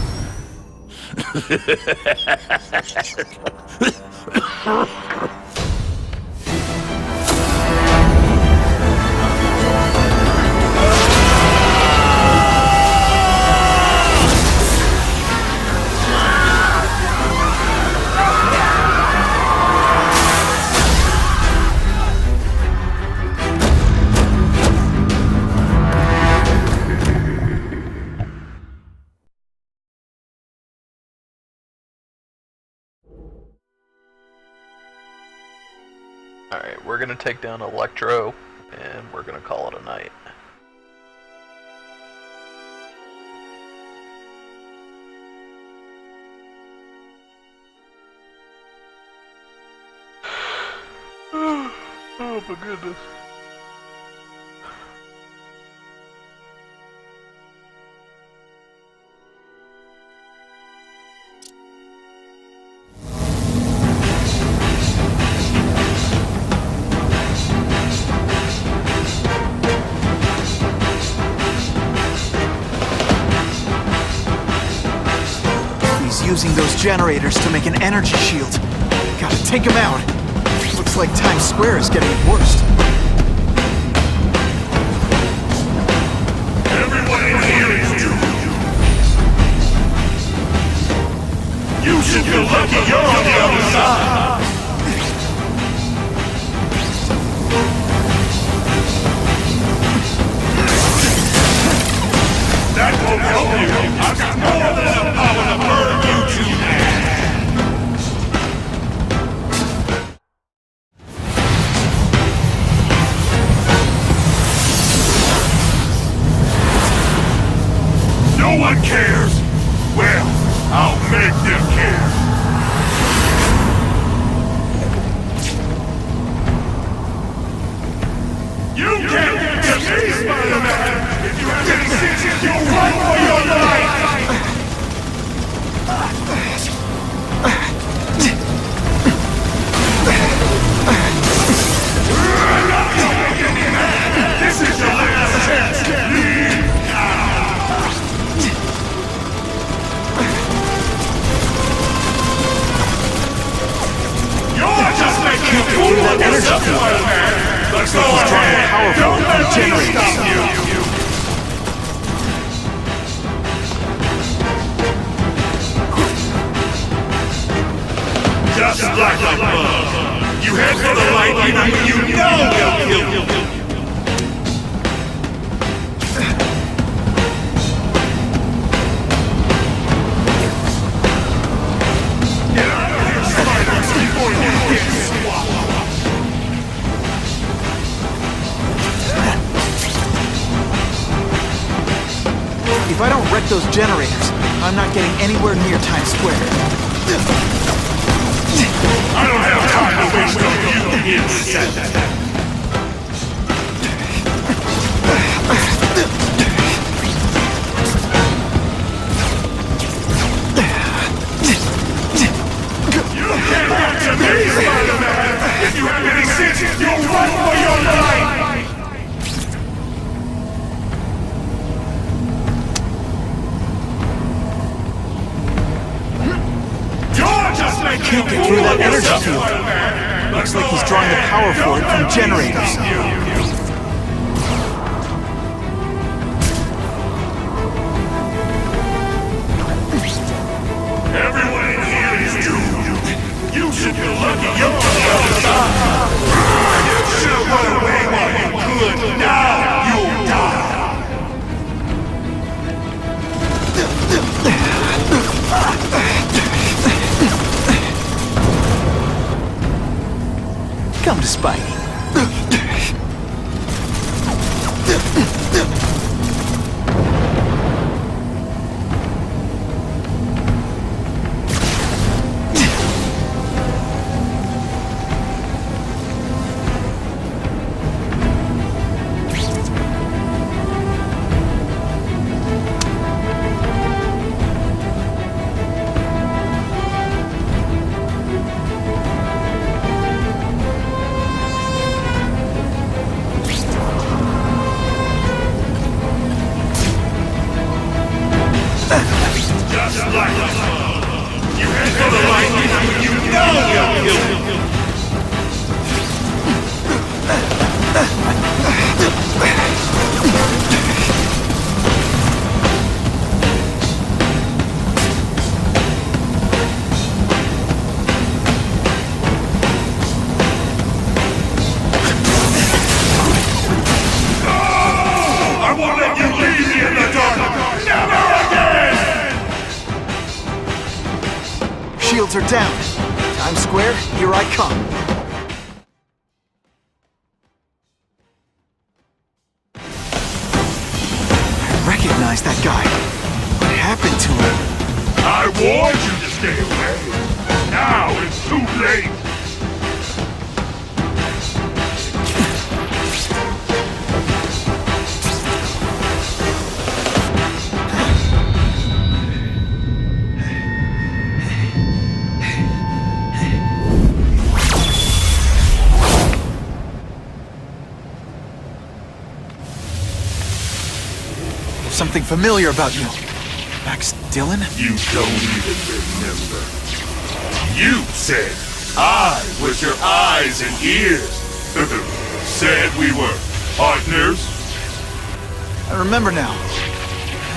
Alright, we're gonna take down Electro, and we're gonna call it a night. Oh my goodness. Using those generators to make an energy shield. Gotta take him out. Looks like Times Square is getting worse. Everyone in here is doomed. You should feel lucky you're on the other side. That won't help you. I've got more than enough power to murder you two men. No one cares. Well, I'll make them care. You can't get me, Spider-Man! If you have any sense, you'll run for your life! This is your last chance! Leave now! You're just making a fool of yourself, Spider-Man! Let's go ahead! Don't let me stop you! Just like a bug. You head for the light even when you know they'll kill you. Get out of here, Spider, before you get swallowed. If I don't wreck those generators, I'm not getting anywhere near Times Square. I don't have time to waste on you, insect. You can't get to me, Spider-Man! If you have any sense, you'll run for your life! Can't get through that energy field. Looks like he's drawing the power for it from generators. Everyone in here is doomed. You should feel lucky you're on the other side. Spidey. Just like you head for the light, you know you'll kill me. I won't let you leave me in the dark. Never again! Shields are down. Times Square, here I come. I recognize that guy. What happened to him? I warned you to stay away. Now it's too late. Something familiar about you. Max Dillon? You don't even remember. You said I was your eyes and ears. Said we were partners. I remember now.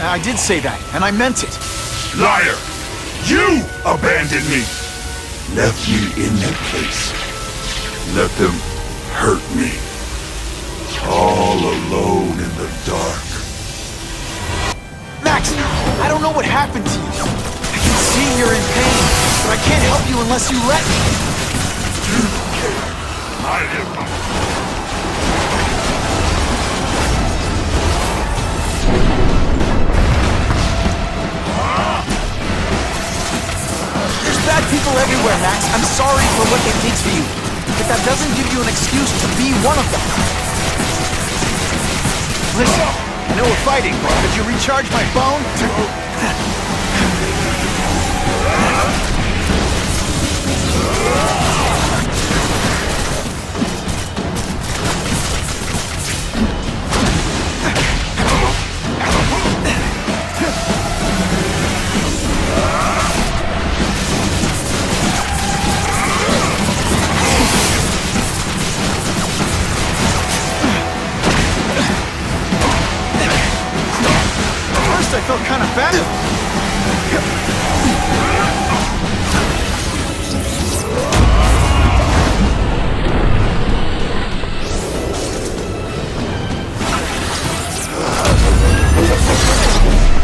I did say that, and I meant it. Liar! You abandoned me! Left me in that place. Let them hurt me. All alone in the dark. Max, I don't know what happened to you. I can see you're in pain, but I can't help you unless you let me. I live. There's bad people everywhere, Max. I'm sorry for what they did to you, but that doesn't give you an excuse to be one of them. Listen, I know we're fighting, but could you recharge my phone? I felt kind of bad.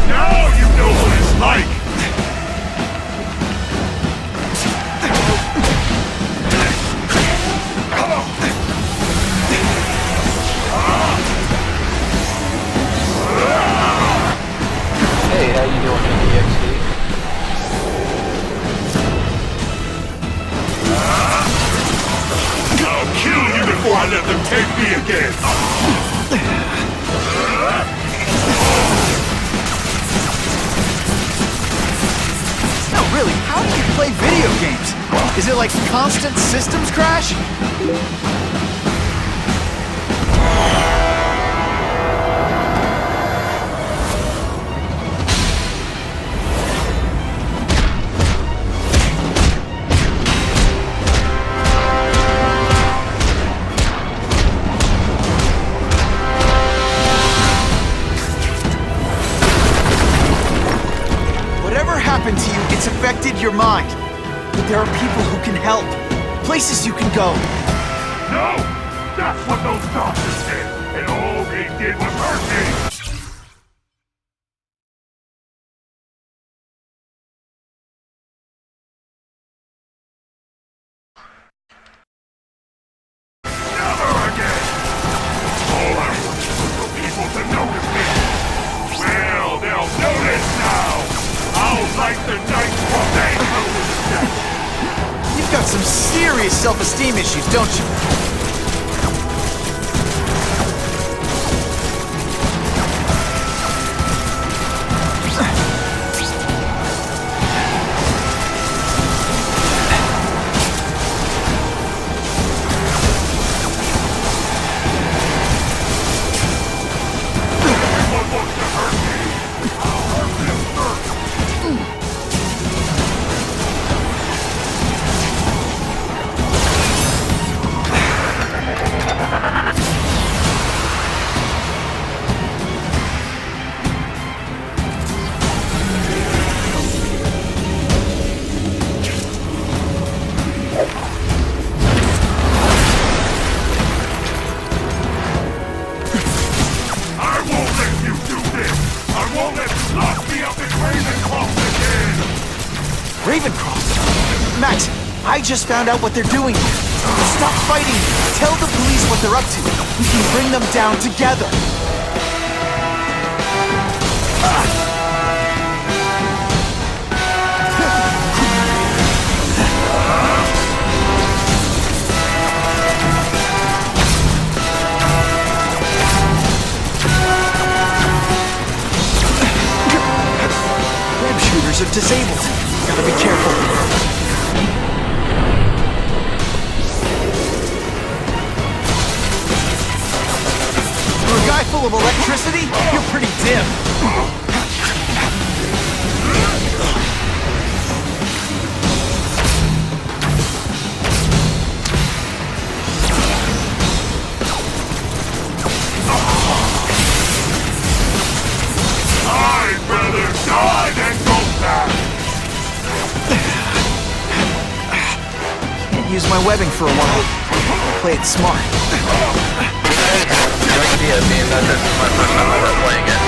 Now you know what it's like! Hey, how you doing, EXT? I'll kill you before I let them take me again! No, really, how do you play video games? Is it like constant systems crash? Happened to you, it's affected your mind. But there are people who can help. Places you can go. No! That's what those doctors did! And all they did was hurt me! some serious self-esteem issues, don't you? Max, I just found out what they're doing here. Stop fighting. Tell the police what they're up to. We can bring them down together. Web shooters are disabled. Gotta be careful. For a guy full of electricity, you're pretty dim. I'd rather die than go back! Can't use my webbing for a while. Play it smart. Great idea, being that this is my first time ever playing it.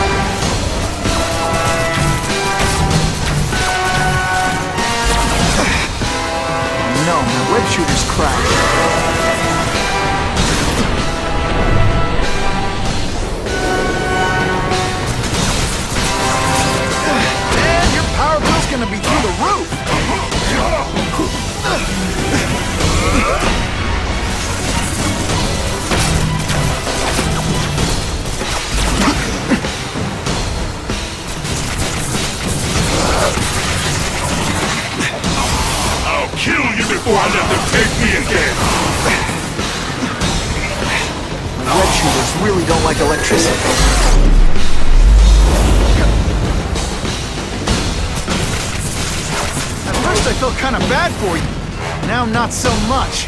No, my web shooter's cracked. Man, your power bill's gonna be through the roof! I'll kill you before I let them take me again! Web shooters really don't like electricity. At first I felt kind of bad for you. Now not so much.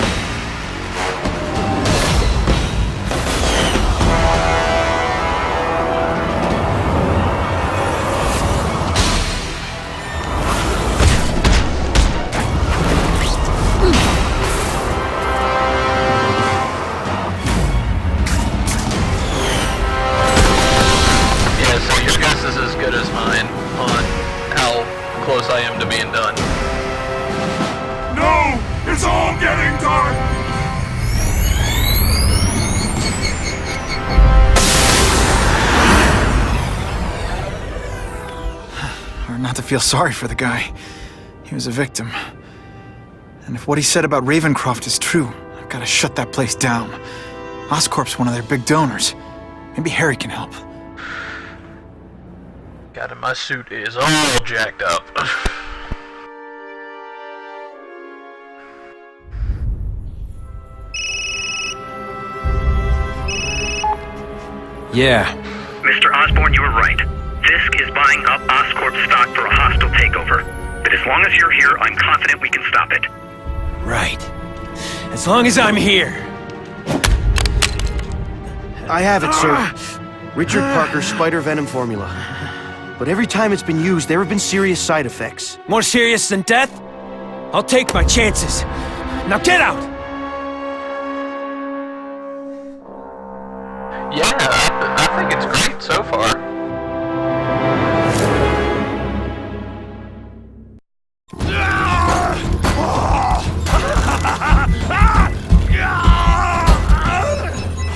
Is as good as mine on how close I am to being done. No! It's all getting dark! Hard not to feel sorry for the guy. He was a victim. And if what he said about Ravencroft is true, I've got to shut that place down. Oscorp's one of their big donors. Maybe Harry can help. God, my suit is all jacked up. Yeah. Mr. Osborn, you were right. Fisk is buying up Oscorp stock for a hostile takeover. But as long as you're here, I'm confident we can stop it. Right. As long as I'm here. I have it, sir. Richard Parker's spider venom formula. But every time it's been used, there have been serious side effects. More serious than death? I'll take my chances. Now get out! Yeah, I think it's great so far.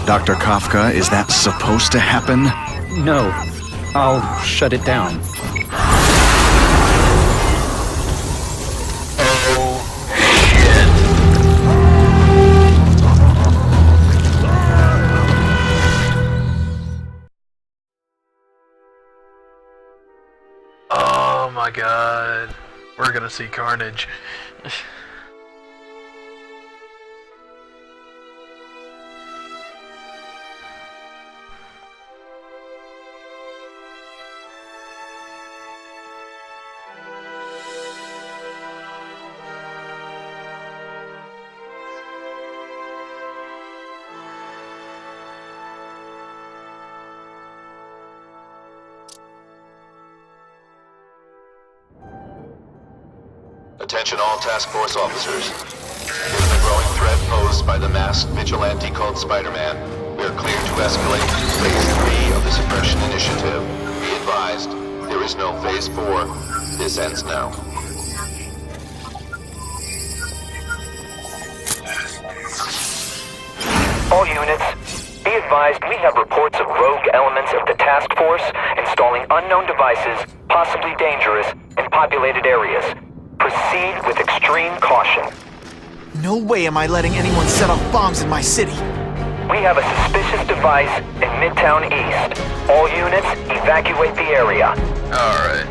Dr. Kafka, is that supposed to happen? No. I'll shut it down. Oh, shit. god. We're gonna see carnage. Attention all task force officers. Given the growing threat posed by the masked vigilante called Spider-Man, we are clear to escalate to Phase 3 of the Suppression Initiative. Be advised, there is no Phase 4. This ends now. All units, be advised we have reports of rogue elements of the task force installing unknown devices, possibly dangerous, in populated areas. Proceed with extreme caution. No way am I letting anyone set off bombs in my city. We have a suspicious device in Midtown East. All units, evacuate the area. Alright.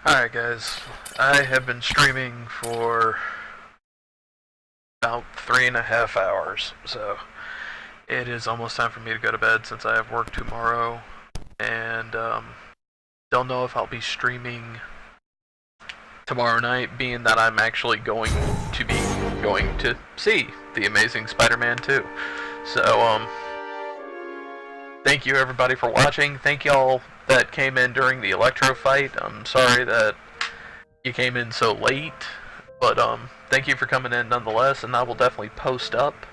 Alright guys, I have been streaming for about 3.5 hours, so it is almost time for me to go to bed since I have work tomorrow, and don't know if I'll be streaming tomorrow night, being that I'm actually going to see The Amazing Spider-Man 2. So, thank you everybody for watching. Thank y'all that came in during the Electro fight. I'm sorry that you came in so late, but thank you for coming in nonetheless, and I will definitely post up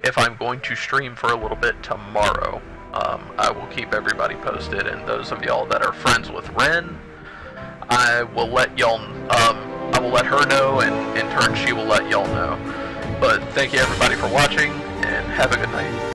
if I'm going to stream for a little bit tomorrow. I will keep everybody posted, and those of y'all that are friends with Ren, I will let y'all, I will let her know, and in turn she will let y'all know. But thank you everybody for watching, and have a good night.